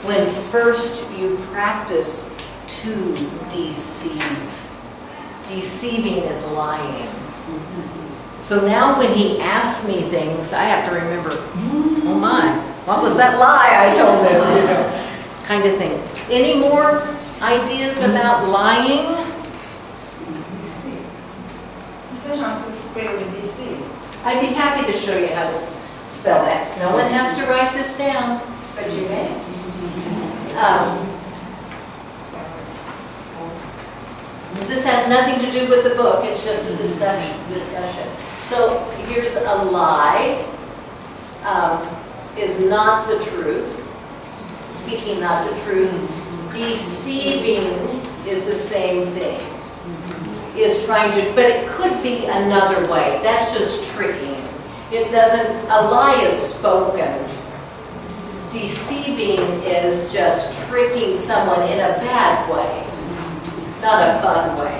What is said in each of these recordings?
when first you practice to deceive. Deceiving is lying. So now when he asks me things, I have to remember, oh my, what was that lie I told him, you know, kind of thing. Any more ideas about lying? Deceive. You said how to spell the deceive. I'd be happy to show you how to spell that. No one has to write this down, but you may. This has nothing to do with the book, it's just a discussion. So here's a lie, is not the truth, speaking not the truth. Deceiving is the same thing, is trying to, but it could be another way. That's just tricking. It doesn't, a lie is spoken. Deceiving is just tricking someone in a bad way. Not a fun way.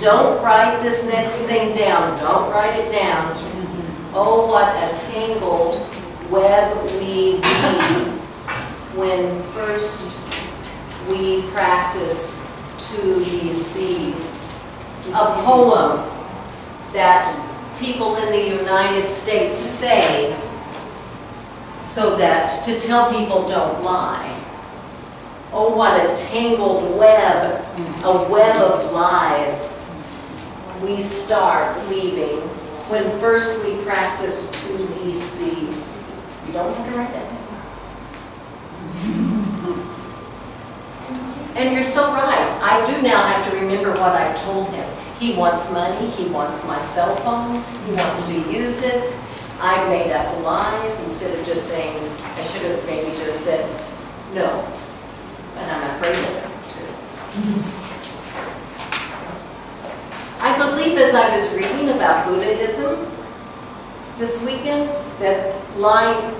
Don't write this next thing down. Don't write it down. Oh, what a tangled web we weave when first we practice to deceive. A poem that people in the United States say so that to tell people don't lie. Oh, what a tangled web, a web of lies we start weaving when first we practice to deceive. You don't have to write that down. And you're so right. I do now have to remember what I told him. He wants money, he wants my cell phone, he wants to use it. I've made up lies instead of just saying, I should have maybe just said no. And I'm afraid of it too. I believe as I was reading about Buddhism this weekend that lying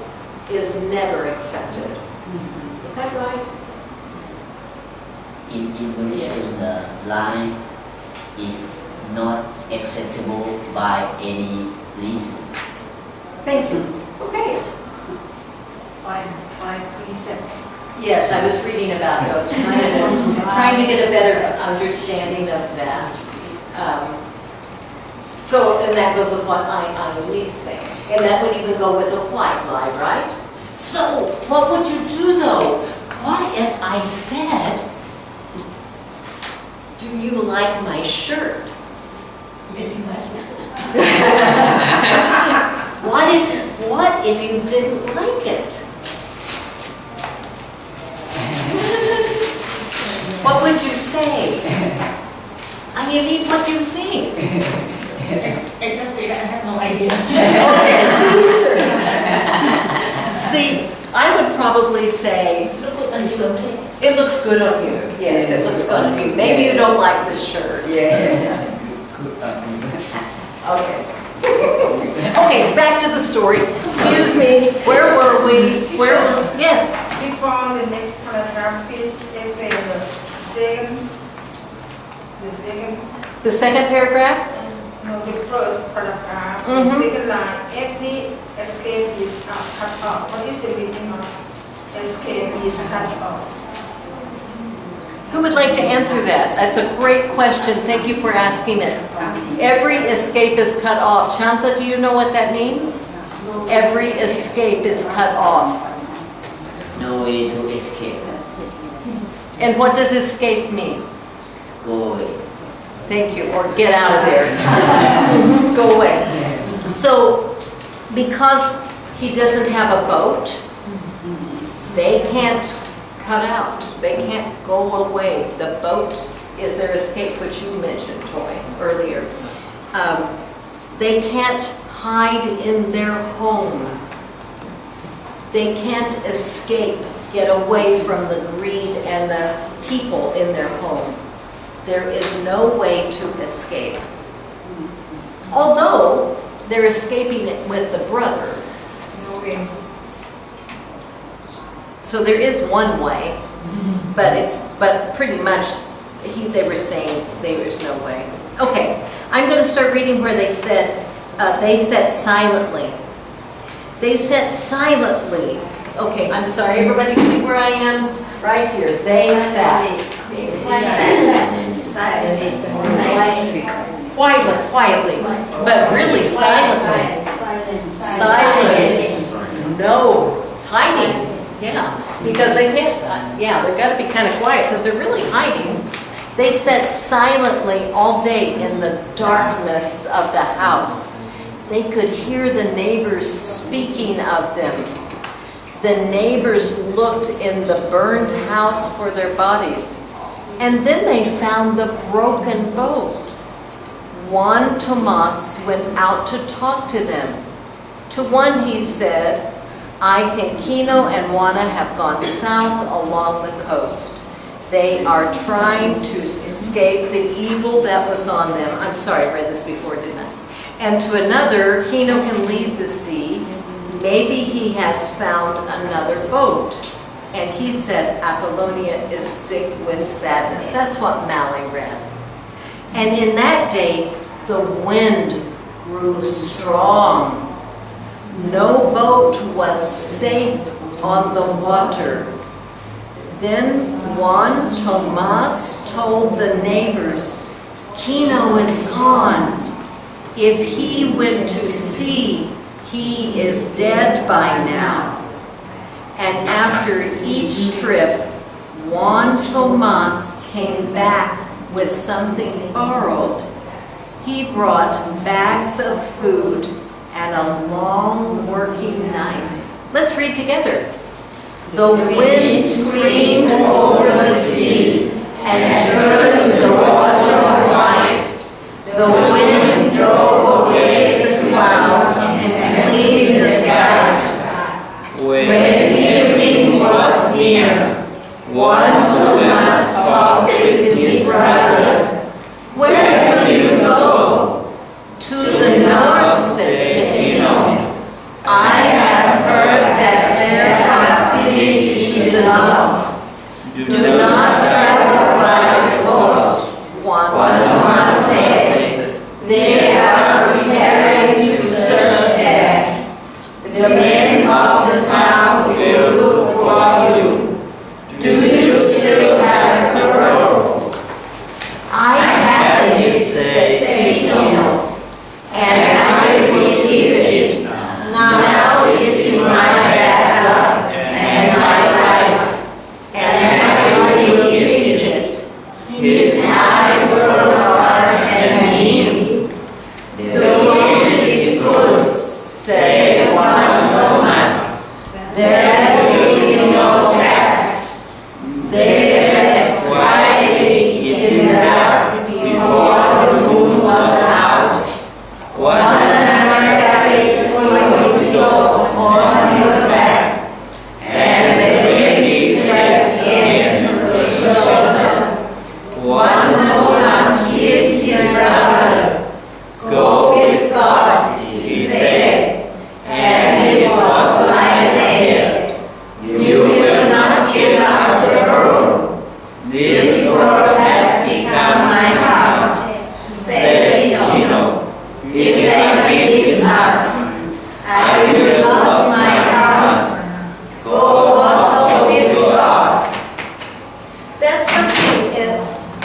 is never accepted. Is that right? In Buddhism, the lying is not acceptable by any reason. Thank you. Okay. Five precepts. Yes, I was reading about those, trying to get a better understanding of that. So, and that goes with what Ione saying. And that would even go with a white lie, right? So, what would you do though? What if I said, do you like my shirt? Maybe my shirt. What if you didn't like it? What would you say? I mean, what do you think? Exactly, I have no idea. See, I would probably say, it looks good on you. Yes, it looks good on you. Maybe you don't like this shirt. Yeah. Okay. Okay, back to the story. Excuse me, where were we? Yes? Before the next paragraph is The second paragraph? No, the first paragraph, the Mhm. second line, every escape is cut off. What is the meaning of escape is cut off? Who would like to answer that? That's a great question. Thank you for asking it. Every escape is cut off. Chantha, do you know what that means? Every escape is cut off. No way to escape. And what does escape mean? Go away. Thank you, or get out of there. Go away. So, because he doesn't have a boat, they can't cut out. They can't go away. The boat is their escape, which you mentioned, Toy, earlier. They can't hide in their home. They can't escape, get away from the greed and the people in their home. There is no way to escape. Although they're escaping it with the brother. So there is one way, but pretty much they were saying there is no way. Okay, I'm going to start reading where they said silently. They sat silently Okay, I'm sorry, everybody see where I am? Right here, they sat. Quietly, but really silently. Silently. No, hiding, yeah. Because they can't, yeah, they've got to be kind of quiet because they're really hiding. They sat silently all day in the darkness of the house. They could hear the neighbors speaking of them. The neighbors looked in the burned house for their bodies. And then they found the broken boat. Juan Tomas went out to talk to them. To one he said, I think Kino and Juana have gone south along the coast. They are trying to escape the evil that was on them. I'm sorry, I read this before, didn't I? And to another, Kino can leave the sea. Maybe he has found another boat. And he said, Apollonia is sick with sadness. That's what Mally read. And in that day, the wind grew strong. No boat was safe on the water. Then Juan Tomas told the neighbors, Kino is gone. If he went to sea, he is dead by now. And after each trip, Juan Tomas came back with something borrowed. He brought bags of food and a long working knife. Let's read together. The wind screamed over the sea and turned the water white. The wind drove away the clouds and cleaned the skies. When evening was near, Juan Tomas talked with his brother. Where will you go? To the north, said Kino. I have heard that there are cities to the north. Do not travel by the coast, Juan Tomas said. They are preparing to search there. The men of the town will look for you. Do you still have the robe? I have it, said Kino, and I will keep it. Now it is my bad luck and my life, and I will keep it. His eyes were hard and mean. The wind is good, said Juan Tomas. There will be no tracks. They left quietly in the dark before the moon was out. Juan carried on her back, and the baby slept against her shoulder. Juan Tomas kissed his brother. Go with God, he said, and it was like death. You will not give up the road. This road has become my heart, said Kino. If I give up, I will lose my heart. Go also with God. That's something in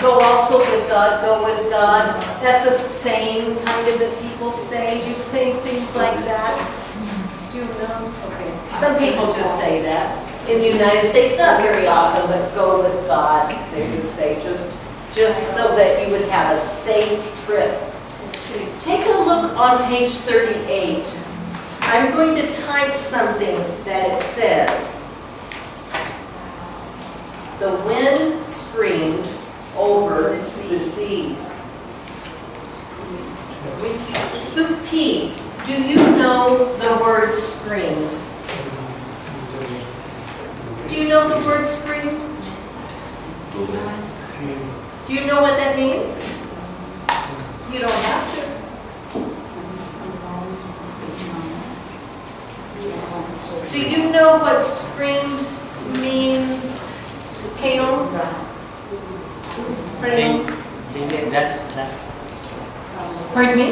go also with God, go with God. That's a saying kind of that people say. Do you say things like that? Do you know? Okay. Some people just say that. In the United States, not very often, but go with God, they would say, just so that you would have a safe trip. Take a look on page 38. I'm going to type something that it says. The wind screamed over the sea. Supi, do you know the word screamed? Do you know the word screamed? Do you know what that means? You don't have to. Do you know what screamed means? Pale? Pardon me?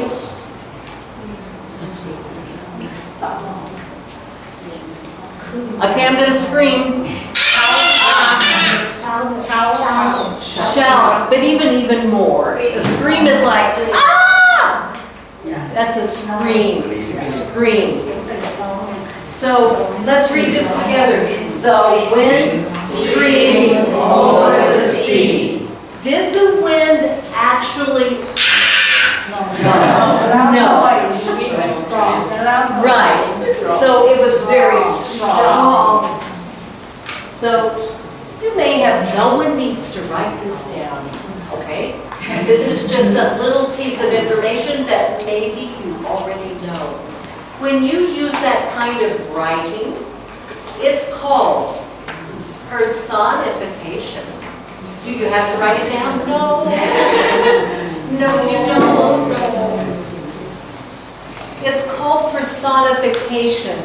Okay, I'm gonna scream. Shout, but even more. A scream is like, ah! That's a scream. Scream. So let's read this together. The wind screamed over the sea. Did the wind actually? No. Right. So it was very strong. So you may have, no one needs to write this down, okay? This is just a little piece of information that maybe you already know. When you use that kind of writing, it's called personification. Do you have to write it down? No. No, you don't. It's called personification.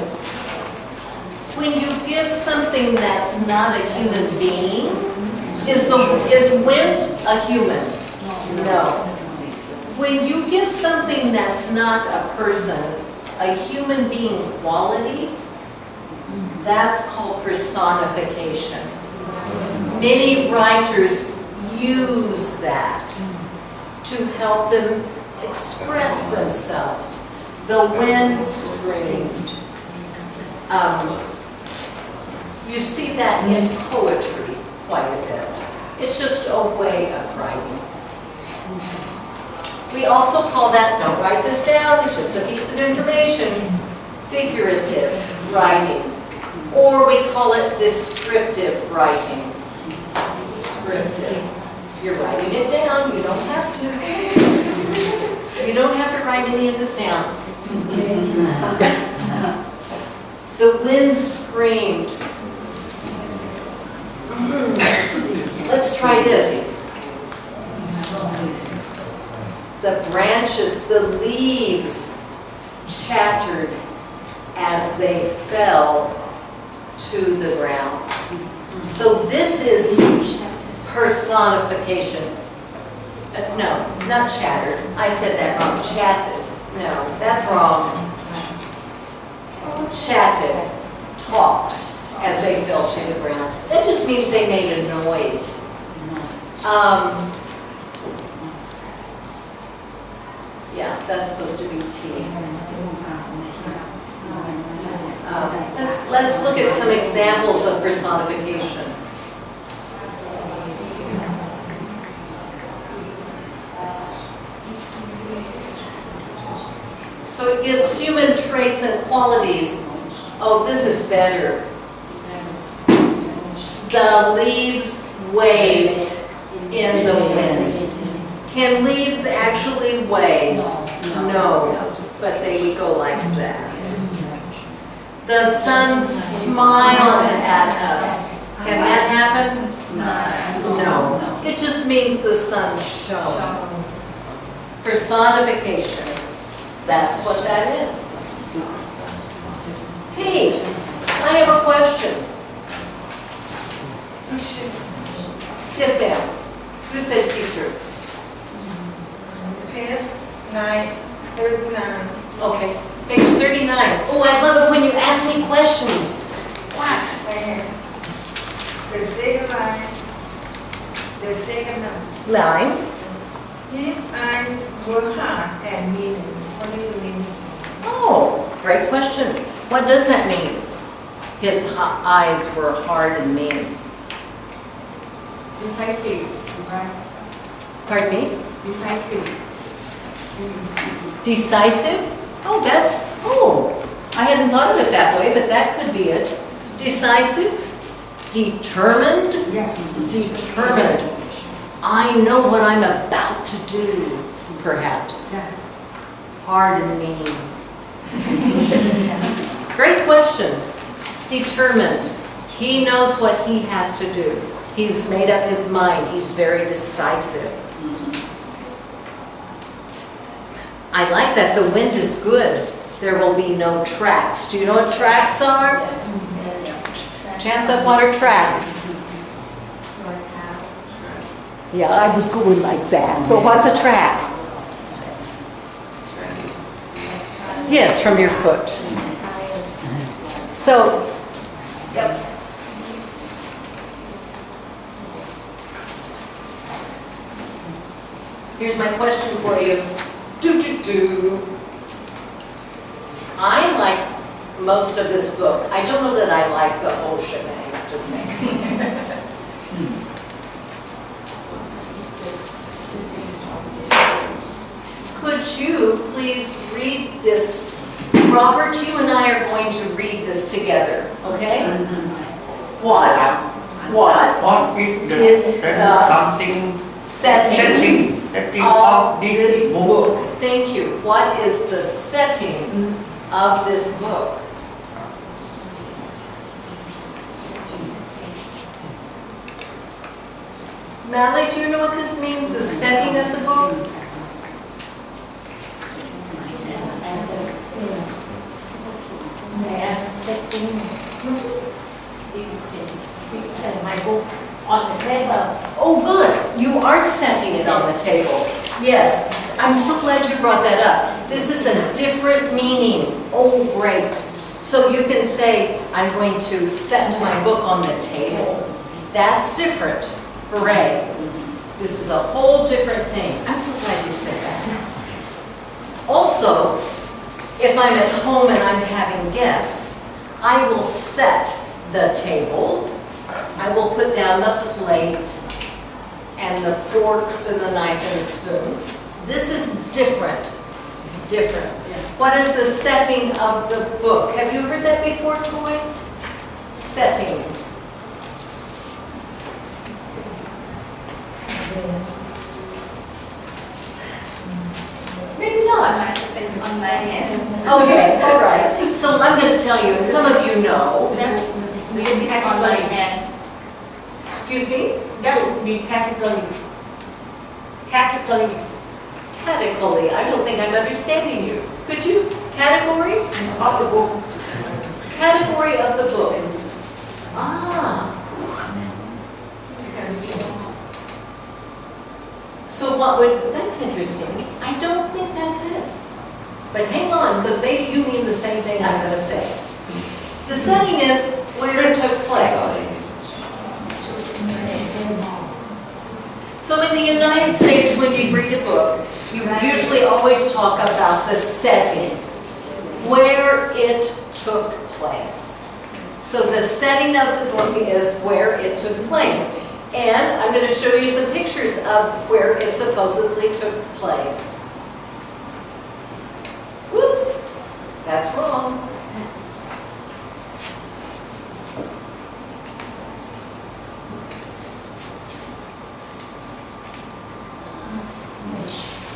When you give something that's not a human being, is wind a human? No. When you give something that's not a person, a human being quality, that's called personification. Many writers use that to help them express themselves. The wind screamed. You see that in poetry quite a bit. It's just a way of writing. We also call that, don't write this down, it's just a piece of information, figurative writing. Or we call it descriptive writing. Descriptive. You're writing it down, you don't have to. You don't have to write any of this down. The wind screamed. Let's try this. The branches, the leaves chattered as they fell to the ground. So this is personification. No, not chattered. I said that wrong. Chatted. No, that's wrong. Chatted, talked as they fell to the ground. That just means they made a noise. Yeah, that's supposed to be T. Let's look at some examples of personification. So it gives human traits and qualities. Oh, this is better. The leaves waved in the wind. Can leaves actually wave? No, but they would go like that. The sun smiled at us. Can that happen? No. It just means the sun shone. Personification. That's what that is. Hey, I have a question. Yes, ma'am. Who said teacher? Page 39. Okay, page 39. Oh, I love it when you ask me questions. What? The second line. The second line. Line. His eyes were hard and meaning. What does it mean? Oh, great question. What does that mean? His eyes were hard and mean. Decisive, right? Pardon me? Decisive. Decisive? Oh, I hadn't thought of it that way, but that could be it. Decisive? Determined? Yes. Determined. I know what I'm about to do, perhaps. Yeah. Hard and mean. Great questions. Determined. He knows what he has to do. He's made up his mind. He's very decisive. I like that. The wind is good. There will be no tracks. Do you know what tracks are? Chantha, what are tracks? Yeah, I was going like that. But what's a track? Yes, from your foot. So Here's my question for you. I like most of this book. I don't know that I like the whole shebang, just saying. Could you please read this? Robert, you and I are going to read this together, okay? What What is the is the something setting of this book? Thank you. What is the setting of this book? Mally, do you know what this means, the setting of the book? My book on the table. Oh, good. You are setting it on the table. Yes. I'm so glad you brought that up. This is a different meaning. Oh, great. So you can say, I'm going to set my book on the table. That's different. Hooray. This is a whole different thing. I'm so glad you said that. Also, if I'm at home and I'm having guests, I will set the table. I will put down the plate and the forks and the knife and the spoon. This is different. Different. What is the setting of the book? Have you heard that before, Troy? Setting. Maybe not. On my head. Okay, all right. So I'm going to tell you, and some of you know. It's on my head. Excuse me? That would be category. Category Category. I don't think I'm understanding you. Could you? Category? of the book. Category of the book. Ah. So what would, that's interesting. I don't think that's it. But hang on, because maybe you mean the same thing I'm going to say. The setting is where it took place. So in the United States, when you read a book, you usually always talk about the setting, where it took place. So the setting of the book is where it took place. And I'm going to show you some pictures of where it supposedly took place. Whoops, that's wrong.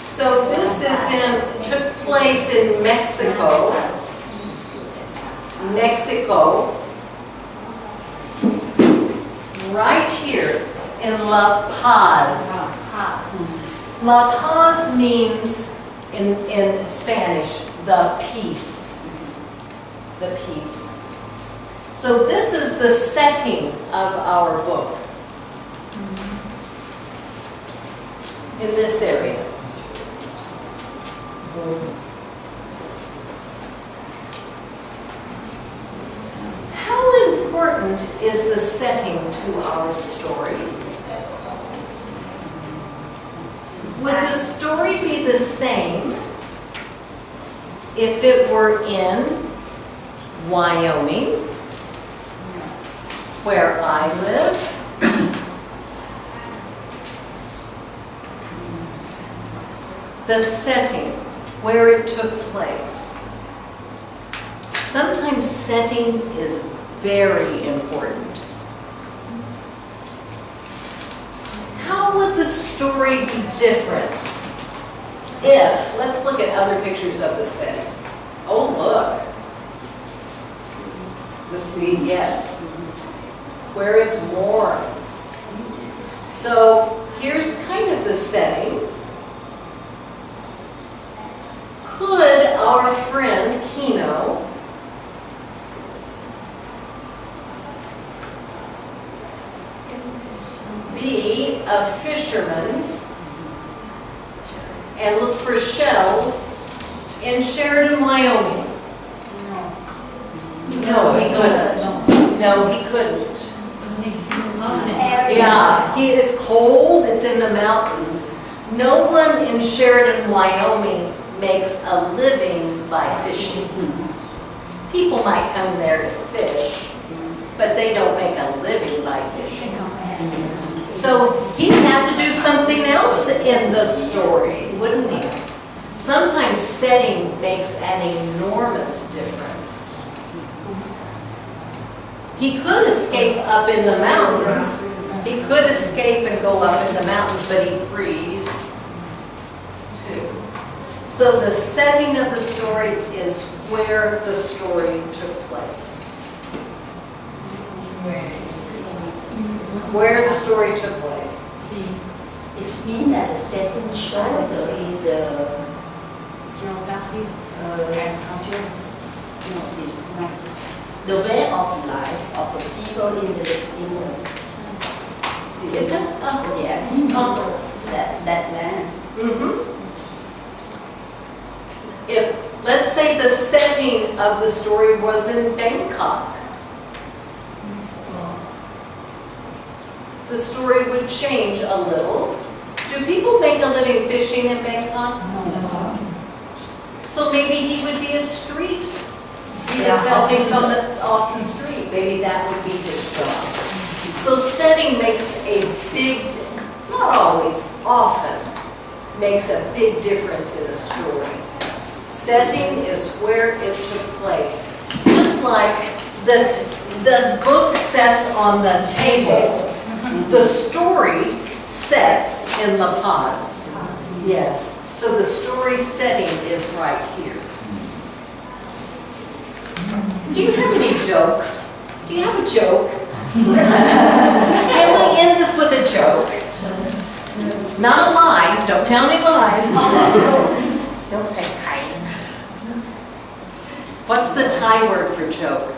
So this took place in Mexico. Right here in La Paz. La Paz means, in Spanish, the peace. The peace. So this is the setting of our book. In this area. How important is the setting to our story? Would the story be the same if it were in Wyoming, where I live? The setting, where it took place. Sometimes setting is very important. How would the story be different if, let's look at other pictures of the setting. Oh, look. The sea, yes. Where it's warm. So here's kind of the setting. Could our friend Kino be a fisherman and look for shells in Sheridan, Wyoming? No, he couldn't. No, he couldn't. Yeah, it's cold, it's in the mountains. No one in Sheridan, Wyoming makes a living by fishing. People might come there to fish, but they don't make a living by fishing. So he'd have to do something else in the story, wouldn't he? Sometimes setting makes an enormous difference. He could escape up in the mountains. He could escape and go up in the mountains, but he'd freeze too. So the setting of the story is where the story took place. Where the story took place. It means that the setting shows the geography and culture. It's like the way of life of the people in the yes, that land. If, let's say the setting of the story was in Bangkok, the story would change a little. Do people make a living fishing in Bangkok? So maybe he would be a street. He would sell things off the street. Maybe that would be his job. So setting makes a big, not always, often, makes a big difference in a story. Setting is where it took place. Just like the book sets on the table, the story sets in La Paz. Yes. So the story setting is right here. Do you have any jokes? Do you have a joke? Can we end this with a joke? Not a lie. Don't tell any lies. Don't say kind. What's the Thai word for joke?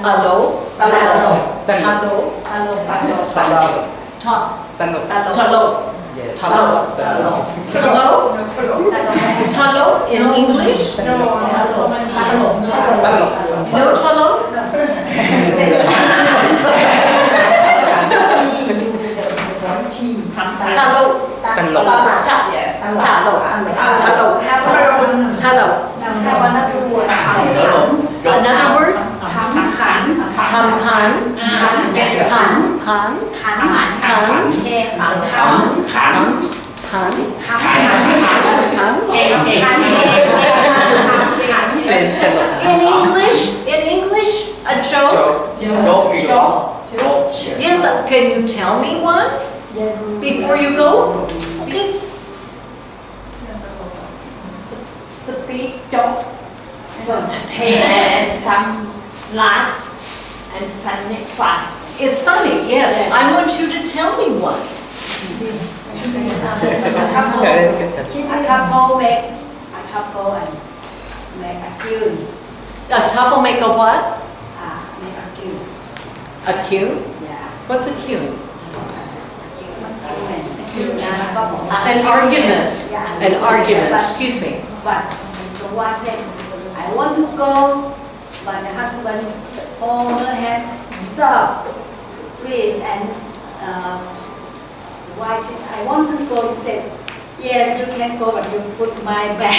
Hello? Hello? Hello? Talo in English? No talo? Talo. Another word? In English, a joke? Yes, can you tell me one? Yes. Before you go? Okay. Speak joke. And some laugh and funny fun. It's funny, yes. I want you to tell me one. A couple make a tune. A couple make a what? Make a tune. A cue? Yeah. What's a cue? An argument. An argument, excuse me. But the wife said, I want to go, but the husband hold her hand, stop, please. And the wife said, I want to go. He said, yes, you can go, but you put my bag.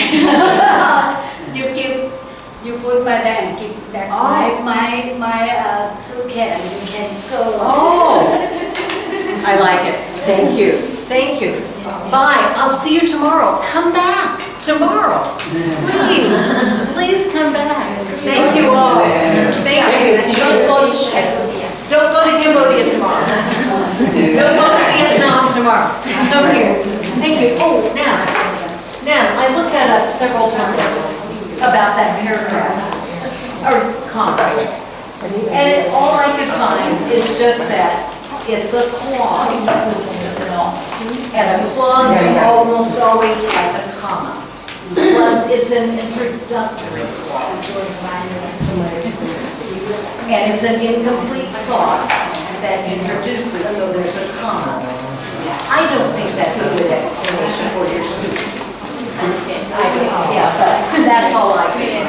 You put my bag and give that my suitcase, and you can go. Oh, I like it. Thank you. Thank you. Bye. I'll see you tomorrow. Come back tomorrow. Please. Please come back. Thank you all. Thank you. Don't go to Cambodia tomorrow. Don't go to Vietnam tomorrow. Come here. Thank you. Oh, now, I looked that up several times about that paragraph, or comment. And all I could find is just that it's a clause. And a clause almost always has a comma. Plus, it's an introductory clause. And it's an incomplete thought that introduces, so there's a comma. I don't think that's a good explanation for your students. Yeah, but that's all I can.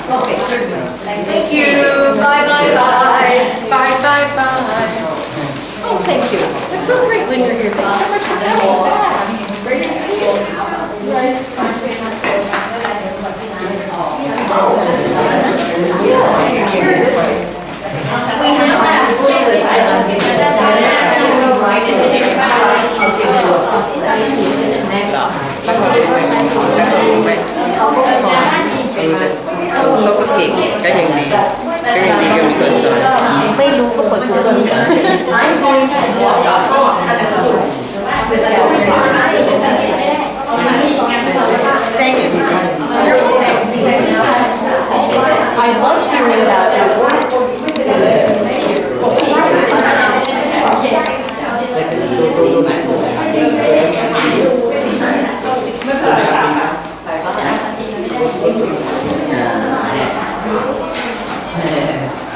Okay, certainly. Thank you. Bye, bye, bye. Bye, bye, bye. It's so great when you're here. Thanks so much for coming. Great to see you. We now have bullets that I'm going to write it in. I'll give you it's next time. เขาก็เก่งก็ยังดีก็มีคนสอน ไม่รู้ก็เปิด Google I'm going to walk up this afternoon. Thank you, teacher. I loved hearing about your work.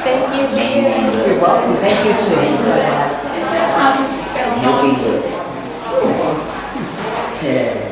Thank you, dear. You're welcome. Thank you, too. How do you spell Helping good. Yeah.